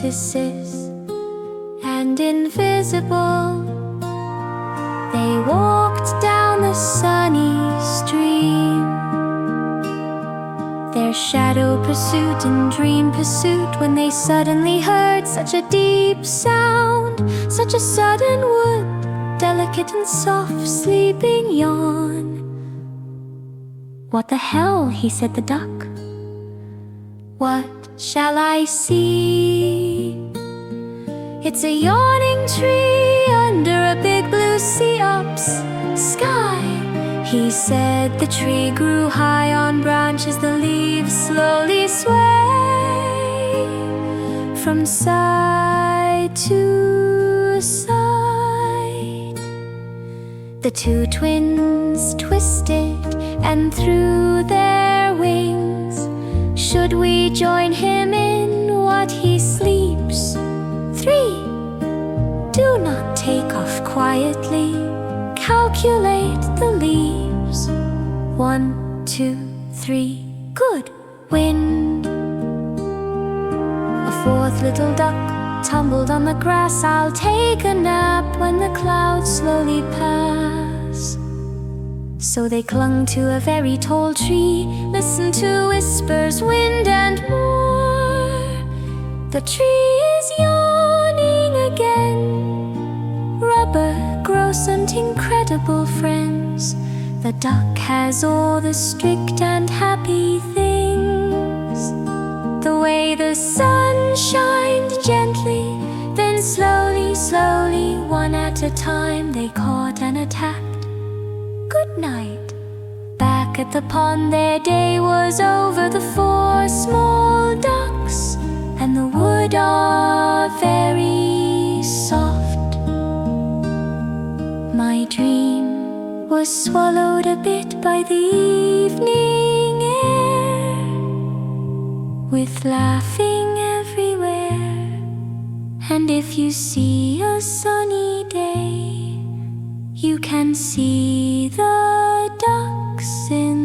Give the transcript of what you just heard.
artifices and invisible. They walked down the sunny stream, their shadow pursuit and dream pursuit, when they suddenly heard such a deep sound, such a sudden wood, delicate and soft, sleeping yawn. "What the hell?" he said, the duck. "What shall I see? It's a yawning tree under a big blue sea-ups sky." He said the tree grew high on branches, the leaves slowly sway from side to side. The two twins twisted and threw their wings. Should we join him in what he sleeps? 3. Do not take off quietly. Calculate the leaves. 1, 2, 3. Good. Wind. A fourth little duck tumbled on the grass. "I'll take a nap when the clouds slowly pass." So they clung to a very tall tree, listened to whispers, wind, and more. The tree is yawning again. Rubber grows and incredible friends. The duck has all the strict and happy things. The way the sun shined gently, then slowly, slowly, one at a time, they caught and attacked. Good night. Back at the pond their day was over. The 4 small ducks and the wood are very soft. My dream was swallowed a bit by the evening air, with laughing everywhere. And if you see a sunny day, you can see the ducks in